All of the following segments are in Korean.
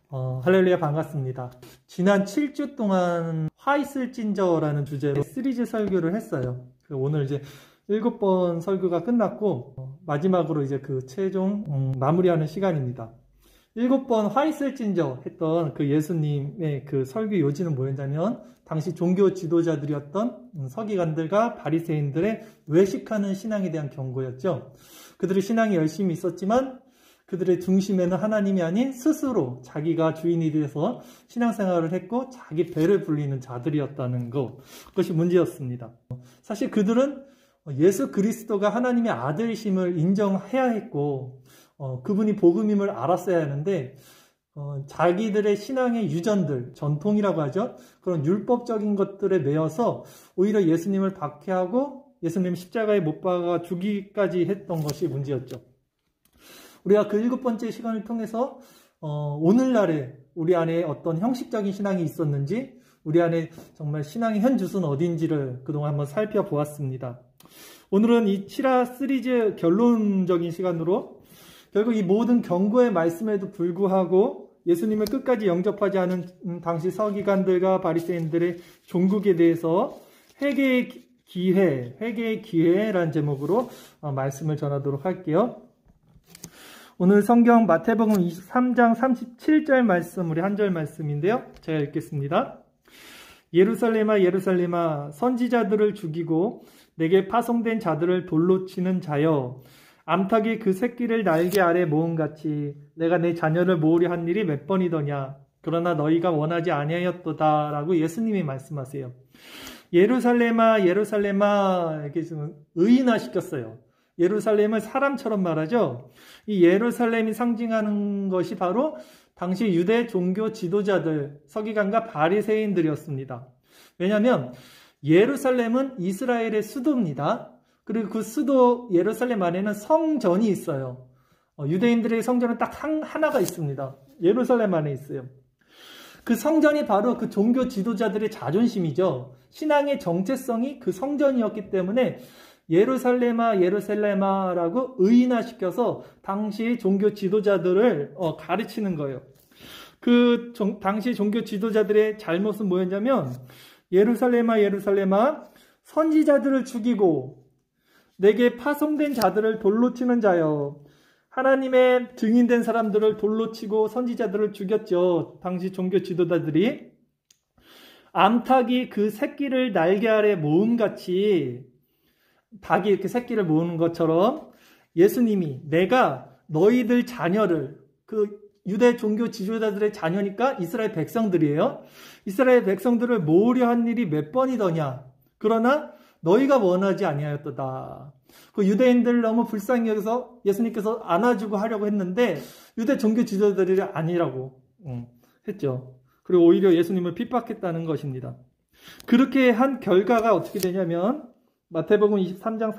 할렐루야, 반갑습니다. 지난 7주 동안 화 있을진저라는 주제로 시리즈 설교를 했어요. 오늘 이제 7번 설교가 끝났고 마지막으로 이제 그 최종 마무리하는 시간입니다. 7번 화 있을진저 했던 그 예수님의 그 설교 요지는 뭐였냐면, 당시 종교 지도자들이었던 서기관들과 바리새인들의 외식하는 신앙에 대한 경고였죠. 그들의 신앙이 열심히 있었지만 그들의 중심에는 하나님이 아닌 스스로 자기가 주인이 돼서 신앙생활을 했고 자기 배를 불리는 자들이었다는 것, 그것이 문제였습니다. 사실 그들은 예수 그리스도가 하나님의 아들이심을 인정해야 했고 그분이 복음임을 알았어야 하는데 자기들의 신앙의 유전들, 전통이라고 하죠. 그런 율법적인 것들에 매여서 오히려 예수님을 박해하고 예수님 십자가에 못 박아 죽이기까지 했던 것이 문제였죠. 우리가 그 7번째 시간을 통해서 오늘날에 우리 안에 어떤 형식적인 신앙이 있었는지, 우리 안에 정말 신앙의 현주소는 어딘지를 그동안 한번 살펴보았습니다. 오늘은 이 시라 시리즈 결론적인 시간으로 결국 이 모든 경고의 말씀에도 불구하고 예수님을 끝까지 영접하지 않은 당시 서기관들과 바리새인들의 종국에 대해서 회개의 기회라는 제목으로 말씀을 전하도록 할게요. 오늘 성경 마태복음 23장 37절 말씀, 우리 한 절 말씀인데요. 제가 읽겠습니다. 예루살렘아 예루살렘아, 선지자들을 죽이고 내게 파송된 자들을 돌로 치는 자여, 암탉이 그 새끼를 날개 아래 모음같이 내가 내 자녀를 모으려 한 일이 몇 번이더냐. 그러나 너희가 원하지 아니하였도다 라고 예수님이 말씀하세요. 예루살렘아 예루살렘아, 이렇게 좀 의인화시켰어요. 예루살렘을 사람처럼 말하죠. 이 예루살렘이 상징하는 것이 바로 당시 유대 종교 지도자들, 서기관과 바리새인들이었습니다. 왜냐하면 예루살렘은 이스라엘의 수도입니다. 그리고 그 수도 예루살렘 안에는 성전이 있어요. 유대인들의 성전은 딱 하나가 있습니다. 예루살렘 안에 있어요. 그 성전이 바로 그 종교 지도자들의 자존심이죠. 신앙의 정체성이 그 성전이었기 때문에 예루살렘아 예루살렘아라고 의인화시켜서 당시 종교 지도자들을 가르치는 거예요. 그 당시 종교 지도자들의 잘못은 뭐였냐면, 예루살렘아 예루살렘아, 선지자들을 죽이고 내게 파송된 자들을 돌로 치는 자여. 하나님의 증인된 사람들을 돌로 치고 선지자들을 죽였죠. 당시 종교 지도자들이. 암탉이 그 새끼를 날개 아래 모음같이, 닭이 이렇게 새끼를 모으는 것처럼 예수님이 내가 너희들 자녀를, 그 유대 종교 지도자들의 자녀니까 이스라엘 백성들이에요. 이스라엘 백성들을 모으려 한 일이 몇 번이더냐. 그러나 너희가 원하지 아니하였도다. 그 유대인들 너무 불쌍히 여기서 예수님께서 안아주고 하려고 했는데 유대 종교 지도자들이 아니라고 했죠. 그리고 오히려 예수님을 핍박했다는 것입니다. 그렇게 한 결과가 어떻게 되냐면, 마태복음 23장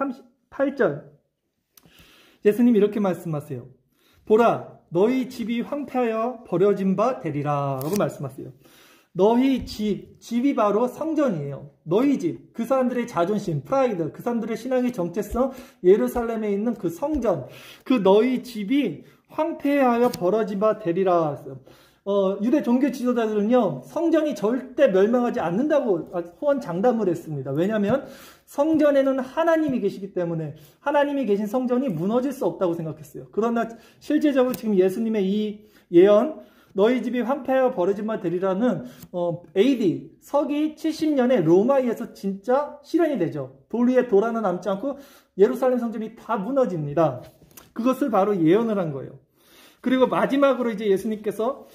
38절, 예수님이 이렇게 말씀하세요. 보라, 너희 집이 황폐하여 버려진 바 되리라 라고 말씀하세요. 너희 집이 바로 성전이에요. 너희 집, 그 사람들의 자존심, 프라이드, 그 사람들의 신앙의 정체성, 예루살렘에 있는 그 성전, 그 너희 집이 황폐하여 버려진 바 되리라 했어요. 유대 종교 지도자들은요, 성전이 절대 멸망하지 않는다고 호언장담을 했습니다. 왜냐하면 성전에는 하나님이 계시기 때문에 하나님이 계신 성전이 무너질 수 없다고 생각했어요. 그러나 실제적으로 지금 예수님의 이 예언, 너희 집이 황폐하여 버려진 바 되리라는 AD 서기 70년에 로마에서 진짜 실현이 되죠. 돌 위에 돌 하나 남지 않고 예루살렘 성전이 다 무너집니다. 그것을 바로 예언을 한 거예요. 그리고 마지막으로 이제 예수님께서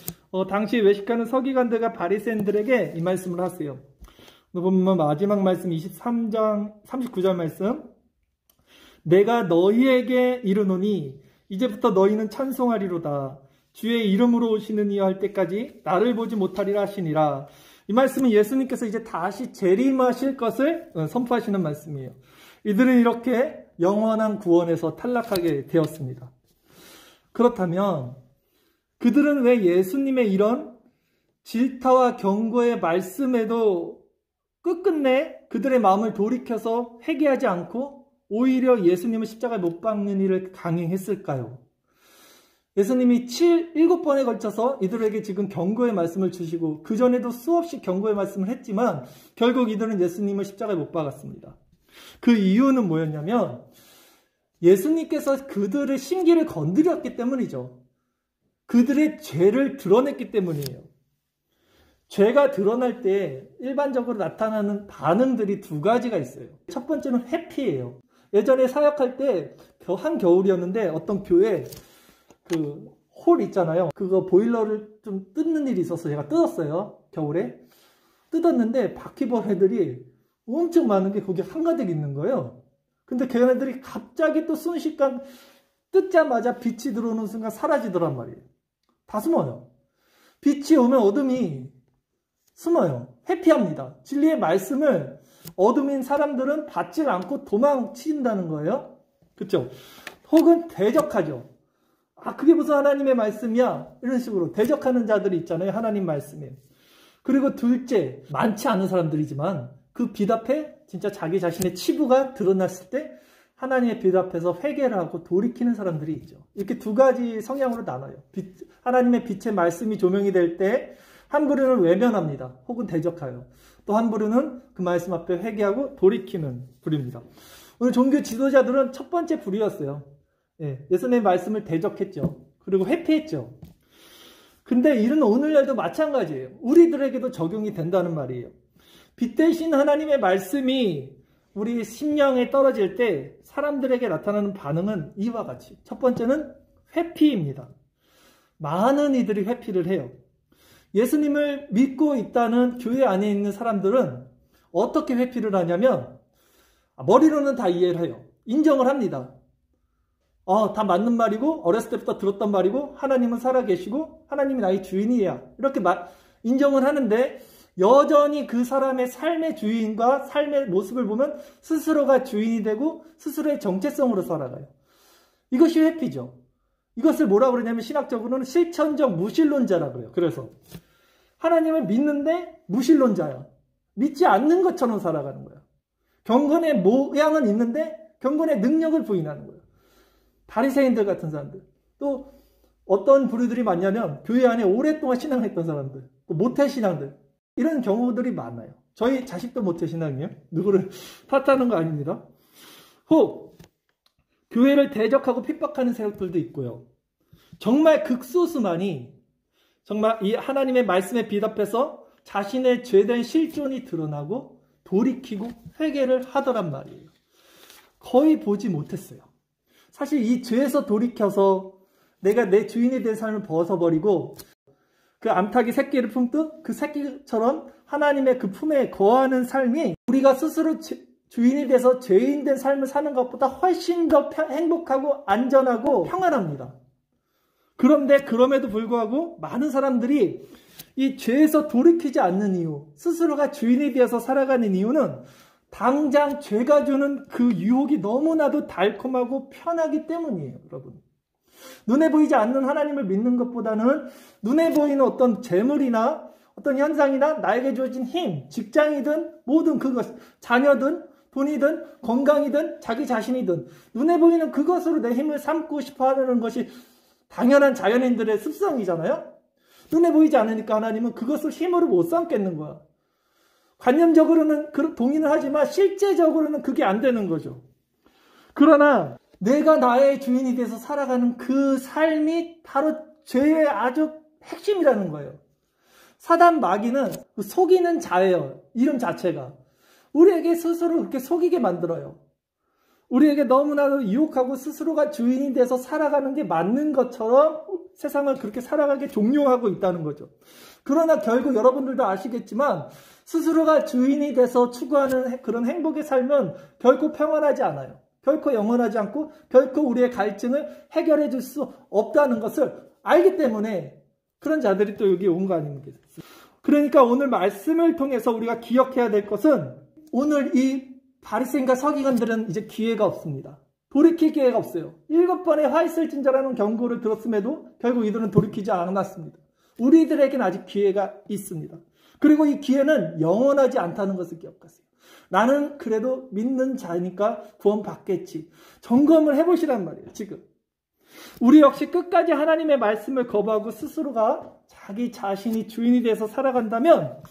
당시 외식하는 서기관들과 바리새인들에게 이 말씀을 하세요. 보면 마지막 말씀 23장 39절 말씀, 내가 너희에게 이르노니 이제부터 너희는 찬송하리로다. 주의 이름으로 오시는 이여 할 때까지 나를 보지 못하리라 하시니라. 이 말씀은 예수님께서 이제 다시 재림하실 것을 선포하시는 말씀이에요. 이들은 이렇게 영원한 구원에서 탈락하게 되었습니다. 그렇다면 그들은 왜 예수님의 이런 질타와 경고의 말씀에도 끝끝내 그들의 마음을 돌이켜서 회개하지 않고 오히려 예수님을 십자가에 못 박는 일을 강행했을까요? 예수님이 7번에 걸쳐서 이들에게 지금 경고의 말씀을 주시고 그전에도 수없이 경고의 말씀을 했지만 결국 이들은 예수님을 십자가에 못 박았습니다. 그 이유는 뭐였냐면 예수님께서 그들의 심기를 건드렸기 때문이죠. 그들의 죄를 드러냈기 때문이에요. 죄가 드러날 때 일반적으로 나타나는 반응들이 두 가지가 있어요. 첫 번째는 회피예요. 예전에 사역할 때 한겨울이었는데 어떤 교회 그 홀 있잖아요. 그거 보일러를 좀 뜯는 일이 있어서 제가 뜯었어요. 겨울에. 뜯었는데 바퀴벌레들이 엄청 많은 게 거기 한가득 있는 거예요. 근데 걔네들이 갑자기 또 순식간 뜯자마자 빛이 들어오는 순간 사라지더란 말이에요. 다 숨어요. 빛이 오면 어둠이 숨어요. 회피합니다. 진리의 말씀을 어둠인 사람들은 받지 않고 도망친다는 거예요. 그렇죠? 혹은 대적하죠. 아, 그게 무슨 하나님의 말씀이야? 이런 식으로 대적하는 자들이 있잖아요. 하나님 말씀에. 그리고 둘째, 많지 않은 사람들이지만 그 빛 앞에 진짜 자기 자신의 치부가 드러났을 때 하나님의 빛 앞에서 회개를 하고 돌이키는 사람들이 있죠. 이렇게 두 가지 성향으로 나눠요. 하나님의 빛의 말씀이 조명이 될 때 한 부류는 외면합니다. 혹은 대적하여. 또 한 부류는 그 말씀 앞에 회개하고 돌이키는 부류입니다. 오늘 종교 지도자들은 첫 번째 부류였어요. 예수님의 말씀을 대적했죠. 그리고 회피했죠. 근데 이는 오늘날도 마찬가지예요. 우리들에게도 적용이 된다는 말이에요. 빛 대신 하나님의 말씀이 우리 심령에 떨어질 때 사람들에게 나타나는 반응은 이와 같이. 첫 번째는 회피입니다. 많은 이들이 회피를 해요. 예수님을 믿고 있다는 교회 안에 있는 사람들은 어떻게 회피를 하냐면 머리로는 다 이해를 해요. 인정을 합니다. 다 맞는 말이고 어렸을 때부터 들었던 말이고 하나님은 살아계시고 하나님이 나의 주인이야. 이렇게 인정을 하는데 여전히 그 사람의 삶의 주인과 삶의 모습을 보면 스스로가 주인이 되고 스스로의 정체성으로 살아가요. 이것이 회피죠. 이것을 뭐라고 그러냐면 신학적으로는 실천적 무신론자라고 그래요. 그래서 하나님을 믿는데 무신론자야. 믿지 않는 것처럼 살아가는 거야. 경건의 모양은 있는데 경건의 능력을 부인하는 거예요. 바리새인들 같은 사람들. 또 어떤 부류들이 많냐면 교회 안에 오랫동안 신앙했던 사람들. 또 모태신앙들. 이런 경우들이 많아요. 저희 자식도 모태신앙이에요. 누구를 탓하는 거 아닙니다. 혹 교회를 대적하고 핍박하는 세력들도 있고요. 정말 극소수만이 정말 이 하나님의 말씀에 빛 앞에서 자신의 죄된 실존이 드러나고 돌이키고 회개를 하더란 말이에요. 거의 보지 못했어요. 사실 이 죄에서 돌이켜서 내가 내 주인이 된 삶을 벗어버리고 그 암탉이 새끼를 품듯 그 새끼처럼 하나님의 그 품에 거하는 삶이 우리가 스스로 주인이 돼서 죄인 된 삶을 사는 것보다 훨씬 더 행복하고 안전하고 평안합니다. 그런데 그럼에도 불구하고 많은 사람들이 이 죄에서 돌이키지 않는 이유, 스스로가 주인이 되어서 살아가는 이유는 당장 죄가 주는 그 유혹이 너무나도 달콤하고 편하기 때문이에요, 여러분. 눈에 보이지 않는 하나님을 믿는 것보다는 눈에 보이는 어떤 재물이나 어떤 현상이나 나에게 주어진 힘, 직장이든 모든 그것, 자녀든 돈이든 건강이든 자기 자신이든 눈에 보이는 그것으로 내 힘을 삼고 싶어 하는 것이 당연한 자연인들의 습성이잖아요. 눈에 보이지 않으니까 하나님은 그것을 힘으로 못 삼겠는 거야. 관념적으로는 동의는 하지만 실제적으로는 그게 안 되는 거죠. 그러나 내가 나의 주인이 돼서 살아가는 그 삶이 바로 죄의 아주 핵심이라는 거예요. 사단 마귀는 속이는 자예요. 이름 자체가. 우리에게 스스로 그렇게 속이게 만들어요. 우리에게 너무나도 유혹하고 스스로가 주인이 돼서 살아가는 게 맞는 것처럼 세상을 그렇게 살아가게 종용하고 있다는 거죠. 그러나 결국 여러분들도 아시겠지만 스스로가 주인이 돼서 추구하는 그런 행복의 삶은 결코 평안하지 않아요. 결코 영원하지 않고 결코 우리의 갈증을 해결해 줄 수 없다는 것을 알기 때문에 그런 자들이 또 여기 온 거 아닙니까? 그러니까 오늘 말씀을 통해서 우리가 기억해야 될 것은 오늘 이 바리새인과 서기관들은 이제 기회가 없습니다. 돌이킬 기회가 없어요. 7번의 화 있을진저라는 경고를 들었음에도 결국 이들은 돌이키지 않았습니다. 우리들에게는 아직 기회가 있습니다. 그리고 이 기회는 영원하지 않다는 것을 기억하세요. 나는 그래도 믿는 자니까 구원 받겠지. 점검을 해보시란 말이에요. 지금. 우리 역시 끝까지 하나님의 말씀을 거부하고 스스로가 자기 자신이 주인이 돼서 살아간다면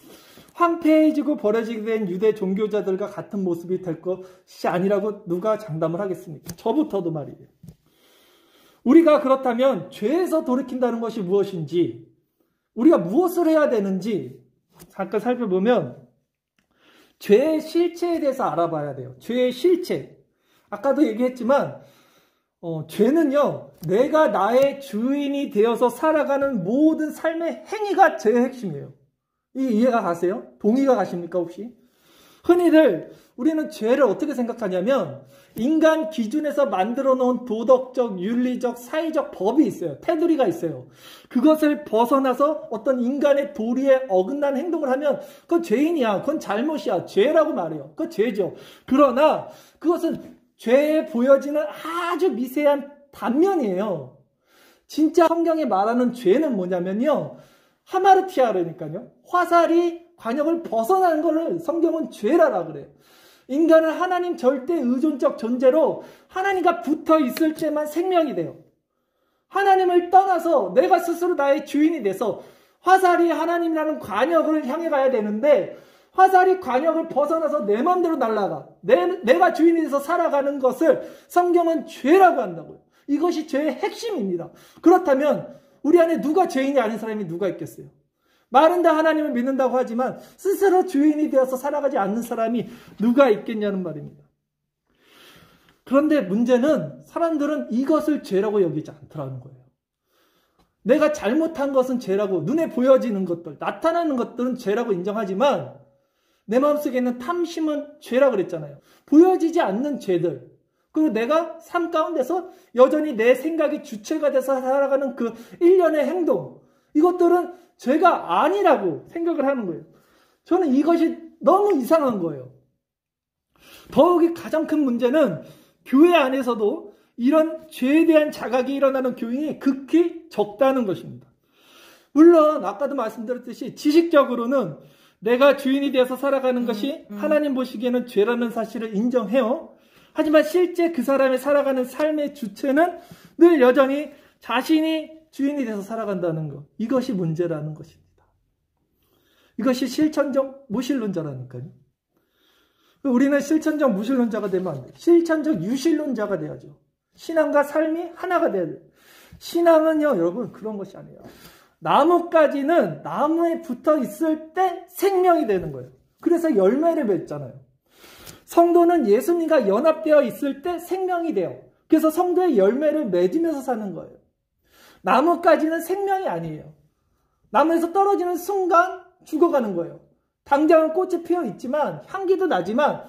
황폐해지고 버려지게 된 유대 종교자들과 같은 모습이 될 것이 아니라고 누가 장담을 하겠습니까? 저부터도 말이에요. 우리가 그렇다면 죄에서 돌이킨다는 것이 무엇인지, 우리가 무엇을 해야 되는지 잠깐 살펴보면 죄의 실체에 대해서 알아봐야 돼요. 죄의 실체. 아까도 얘기했지만 죄는요, 내가 나의 주인이 되어서 살아가는 모든 삶의 행위가 죄의 핵심이에요. 이해가 가세요? 동의가 가십니까 혹시? 흔히들 우리는 죄를 어떻게 생각하냐면 인간 기준에서 만들어 놓은 도덕적, 윤리적, 사회적 법이 있어요. 테두리가 있어요. 그것을 벗어나서 어떤 인간의 도리에 어긋난 행동을 하면 그건 죄인이야. 그건 잘못이야. 죄라고 말해요. 그건 죄죠. 그러나 그것은 죄에 보여지는 아주 미세한 단면이에요. 진짜 성경에 말하는 죄는 뭐냐면요, 하마르티아라니까요. 화살이 관역을 벗어나는 것을 성경은 죄라라 그래요. 인간은 하나님 절대 의존적 존재로 하나님과 붙어 있을 때만 생명이 돼요. 하나님을 떠나서 내가 스스로 나의 주인이 돼서 화살이 하나님이라는 관역을 향해 가야 되는데 화살이 관역을 벗어나서 내 마음대로 날아가. 내가 주인이 돼서 살아가는 것을 성경은 죄라고 한다고요. 이것이 죄의 핵심입니다. 그렇다면 우리 안에 누가 죄인이 아닌 사람이 누가 있겠어요? 말은 다 하나님을 믿는다고 하지만 스스로 주인이 되어서 살아가지 않는 사람이 누가 있겠냐는 말입니다. 그런데 문제는 사람들은 이것을 죄라고 여기지 않더라는 거예요. 내가 잘못한 것은 죄라고, 눈에 보여지는 것들, 나타나는 것들은 죄라고 인정하지만 내 마음속에 있는 탐심은 죄라고 그랬잖아요. 보여지지 않는 죄들, 그리고 내가 삶 가운데서 여전히 내 생각이 주체가 돼서 살아가는 그 일련의 행동, 이것들은 죄가 아니라고 생각을 하는 거예요. 저는 이것이 너무 이상한 거예요. 더욱이 가장 큰 문제는 교회 안에서도 이런 죄에 대한 자각이 일어나는 교인이 극히 적다는 것입니다. 물론 아까도 말씀드렸듯이 지식적으로는 내가 주인이 되어서 살아가는 것이 하나님 보시기에는 죄라는 사실을 인정해요. 하지만 실제 그 사람이 살아가는 삶의 주체는 늘 여전히 자신이 주인이 돼서 살아간다는 것. 이것이 문제라는 것입니다. 이것이 실천적 무신론자라니까요. 우리는 실천적 무신론자가 되면 안 돼요. 실천적 유신론자가 돼야죠. 신앙과 삶이 하나가 돼야 돼요. 신앙은요, 여러분, 그런 것이 아니에요. 나뭇가지는 나무에 붙어 있을 때 생명이 되는 거예요. 그래서 열매를 맺잖아요. 성도는 예수님과 연합되어 있을 때 생명이 돼요. 그래서 성도의 열매를 맺으면서 사는 거예요. 나뭇가지는 생명이 아니에요. 나무에서 떨어지는 순간 죽어가는 거예요. 당장은 꽃이 피어 있지만 향기도 나지만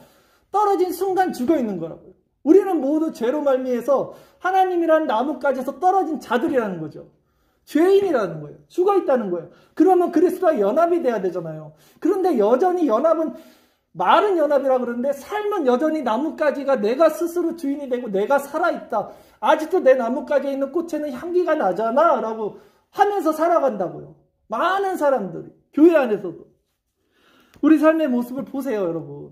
떨어진 순간 죽어 있는 거라고요. 우리는 모두 죄로 말미에서 하나님이라는 나뭇가지에서 떨어진 자들이라는 거죠. 죄인이라는 거예요. 죽어 있다는 거예요. 그러면 그리스도와 연합이 돼야 되잖아요. 그런데 여전히 연합은 말은 연합이라 그러는데 삶은 여전히 나뭇가지가 내가 스스로 주인이 되고 내가 살아있다. 아직도 내 나뭇가지에 있는 꽃에는 향기가 나잖아 라고 하면서 살아간다고요. 많은 사람들이 교회 안에서도. 우리 삶의 모습을 보세요, 여러분.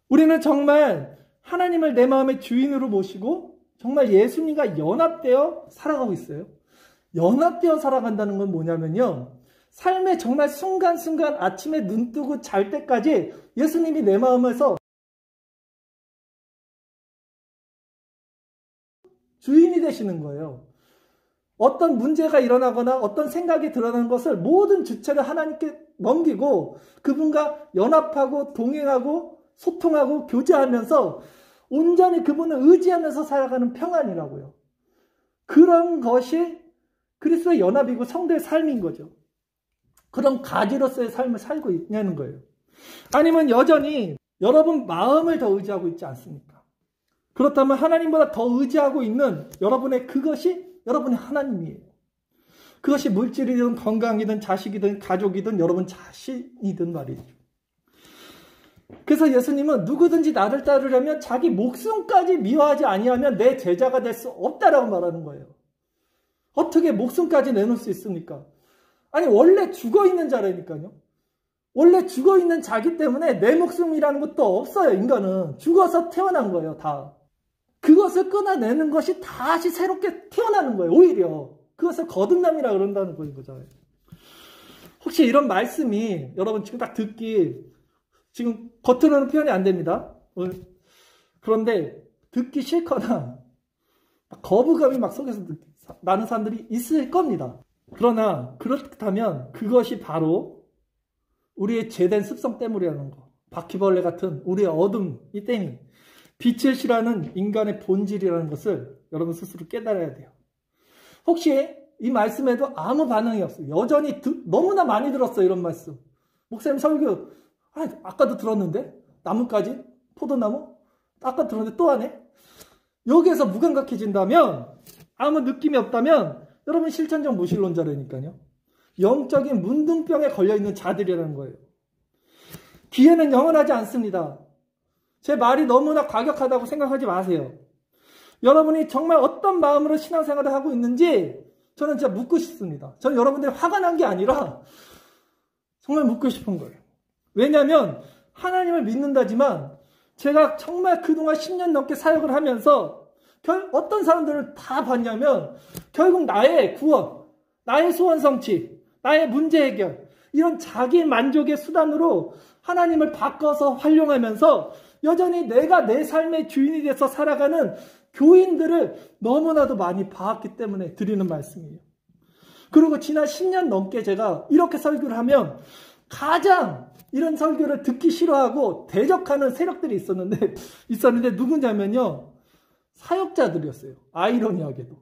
우리는 정말 하나님을 내 마음의 주인으로 모시고 정말 예수님과 연합되어 살아가고 있어요. 연합되어 살아간다는 건 뭐냐면요, 삶의 정말 순간순간 아침에 눈 뜨고 잘 때까지 예수님이 내 마음에서 주인이 되시는 거예요. 어떤 문제가 일어나거나 어떤 생각이 드러나는 것을 모든 주체를 하나님께 넘기고 그분과 연합하고 동행하고 소통하고 교제하면서 온전히 그분을 의지하면서 살아가는 평안이라고요. 그런 것이 그리스도의 연합이고 성도의 삶인 거죠. 그런 가지로서의 삶을 살고 있냐는 거예요. 아니면 여전히 여러분 마음을 더 의지하고 있지 않습니까? 그렇다면 하나님보다 더 의지하고 있는 여러분의 그것이 여러분의 하나님이에요. 그것이 물질이든 건강이든 자식이든 가족이든 여러분 자신이든 말이죠. 그래서 예수님은 누구든지 나를 따르려면 자기 목숨까지 미워하지 아니하면 내 제자가 될 수 없다라고 말하는 거예요. 어떻게 목숨까지 내놓을 수 있습니까? 아니 원래 죽어있는 자라니까요. 원래 죽어있는 자기 때문에 내 목숨이라는 것도 없어요. 인간은 죽어서 태어난 거예요. 다. 그것을 끊어내는 것이 다시 새롭게 태어나는 거예요. 오히려 그것을 거듭남이라 그런다는 거죠. 혹시 이런 말씀이 여러분 지금 딱 듣기 지금 겉으로는 표현이 안 됩니다. 그런데 듣기 싫거나 거부감이 막 속에서 나는 사람들이 있을 겁니다. 그러나 그렇다면 그것이 바로 우리의 죄된 습성 때문이라는 거. 바퀴벌레 같은 우리의 어둠이 때문이 빛을 싫어하는 인간의 본질이라는 것을 여러분 스스로 깨달아야 돼요. 혹시 이 말씀에도 아무 반응이 없어요. 여전히 너무나 많이 들었어요. 이런 말씀. 목사님 설교 아까도 들었는데 나뭇가지 포도나무 아까 들었는데 또 하네. 여기에서 무감각해진다면 아무 느낌이 없다면 여러분 실천적 무신론자라니까요. 영적인 문둥병에 걸려있는 자들이라는 거예요. 기회는 영원하지 않습니다. 제 말이 너무나 과격하다고 생각하지 마세요. 여러분이 정말 어떤 마음으로 신앙생활을 하고 있는지 저는 진짜 묻고 싶습니다. 저는 여러분들이 화가 난 게 아니라 정말 묻고 싶은 거예요. 왜냐하면 하나님을 믿는다지만 제가 정말 그동안 10년 넘게 사역을 하면서 어떤 사람들을 다 봤냐면 결국 나의 구원, 나의 소원 성취, 나의 문제 해결 이런 자기 만족의 수단으로 하나님을 바꿔서 활용하면서 여전히 내가 내 삶의 주인이 돼서 살아가는 교인들을 너무나도 많이 봐왔기 때문에 드리는 말씀이에요. 그리고 지난 10년 넘게 제가 이렇게 설교를 하면 가장 이런 설교를 듣기 싫어하고 대적하는 세력들이 있었는데 누구냐면요. 사역자들이었어요. 아이러니하게도.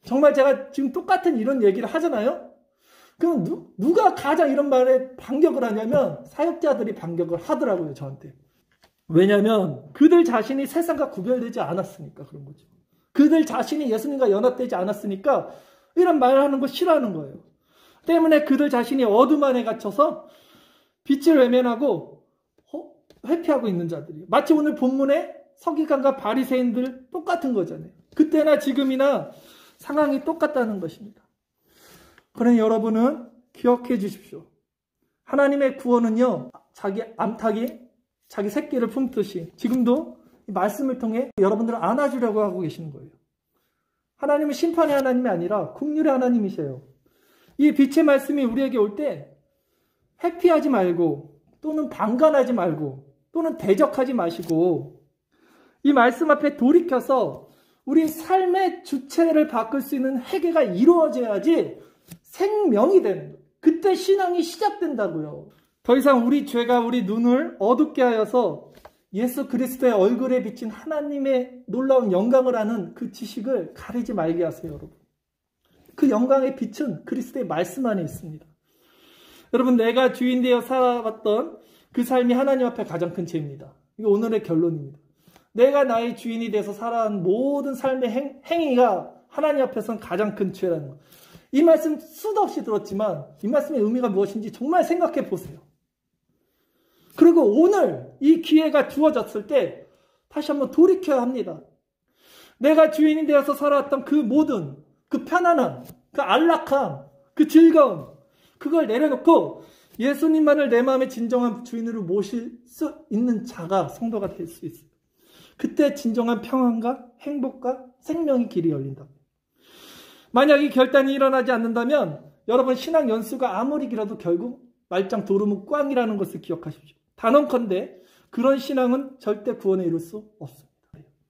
정말 제가 지금 똑같은 이런 얘기를 하잖아요. 그럼 누가 가장 이런 말에 반격을 하냐면 사역자들이 반격을 하더라고요. 저한테. 왜냐하면 그들 자신이 세상과 구별되지 않았으니까 그런 거죠. 그들 자신이 예수님과 연합되지 않았으니까 이런 말을 하는 거 싫어하는 거예요. 때문에 그들 자신이 어둠 안에 갇혀서 빛을 외면하고 회피하고 있는 자들이 마치 오늘 본문에 서기관과 바리새인들 똑같은 거잖아요. 그때나 지금이나 상황이 똑같다는 것입니다. 그러니 여러분은 기억해 주십시오. 하나님의 구원은요. 자기 암탉이 자기 새끼를 품듯이 지금도 이 말씀을 통해 여러분들을 안아주려고 하고 계시는 거예요. 하나님은 심판의 하나님이 아니라 긍휼의 하나님이세요. 이 빛의 말씀이 우리에게 올 때 회피하지 말고 또는 방관하지 말고 또는 대적하지 마시고 이 말씀 앞에 돌이켜서 우리 삶의 주체를 바꿀 수 있는 회개가 이루어져야지 생명이 되는 거예요. 그때 신앙이 시작된다고요. 더 이상 우리 죄가 우리 눈을 어둡게 하여서 예수 그리스도의 얼굴에 비친 하나님의 놀라운 영광을 아는 그 지식을 가리지 말게 하세요, 여러분. 그 영광의 빛은 그리스도의 말씀 안에 있습니다. 여러분, 내가 주인 되어 살아왔던 그 삶이 하나님 앞에 가장 큰 죄입니다. 이거 오늘의 결론입니다. 내가 나의 주인이 돼서 살아온 모든 삶의 행위가 하나님 앞에서는 가장 큰 죄라는 것. 이 말씀 수도 없이 들었지만 이 말씀의 의미가 무엇인지 정말 생각해 보세요. 그리고 오늘 이 기회가 주어졌을 때 다시 한번 돌이켜야 합니다. 내가 주인이 되어서 살아왔던 그 모든 그 편안함, 그 안락함, 그 즐거움 그걸 내려놓고 예수님만을 내 마음의 진정한 주인으로 모실 수 있는 자가 성도가 될 수 있어요. 그때 진정한 평안과 행복과 생명의 길이 열린다. 만약 이 결단이 일어나지 않는다면 여러분 신앙 연수가 아무리 길어도 결국 말짱 도루묵 꽝이라는 것을 기억하십시오. 단언컨대 그런 신앙은 절대 구원에 이룰 수 없습니다.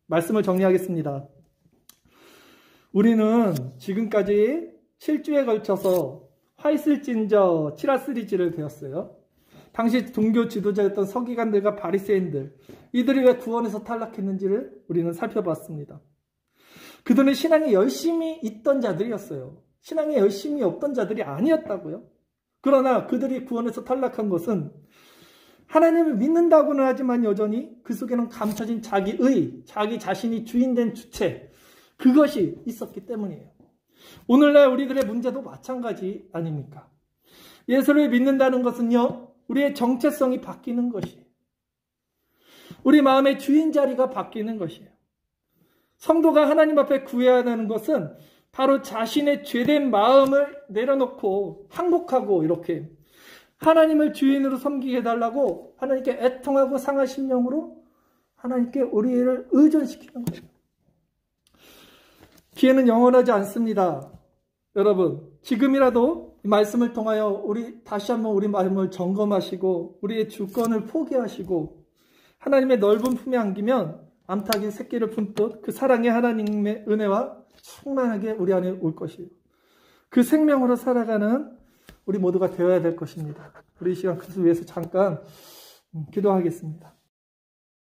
말씀을 정리하겠습니다. 우리는 지금까지 7주에 걸쳐서 화이슬진저 치라스리지를 배웠어요. 당시 종교 지도자였던 서기관들과 바리새인들 이들이 왜 구원에서 탈락했는지를 우리는 살펴봤습니다. 그들은 신앙에 열심히 있던 자들이었어요. 신앙에 열심히 없던 자들이 아니었다고요. 그러나 그들이 구원에서 탈락한 것은 하나님을 믿는다고는 하지만 여전히 그 속에는 감춰진 자기의, 자기 자신이 주인된 주체 그것이 있었기 때문이에요. 오늘날 우리들의 문제도 마찬가지 아닙니까? 예수를 믿는다는 것은요. 우리의 정체성이 바뀌는 것이에요. 우리 마음의 주인 자리가 바뀌는 것이에요. 성도가 하나님 앞에 구해야 하는 것은 바로 자신의 죄된 마음을 내려놓고 항복하고 이렇게 하나님을 주인으로 섬기게 해달라고 하나님께 애통하고 상한 심령으로 하나님께 우리를 의존시키는 거예요. 기회는 영원하지 않습니다. 여러분, 지금이라도 이 말씀을 통하여 우리 다시 한번 우리 마음을 점검하시고 우리의 주권을 포기하시고 하나님의 넓은 품에 안기면 암탉이 새끼를 품듯 그 사랑의 하나님의 은혜와 충만하게 우리 안에 올 것이에요. 그 생명으로 살아가는 우리 모두가 되어야 될 것입니다. 우리 이 시간 그것을 위해서 잠깐 기도하겠습니다.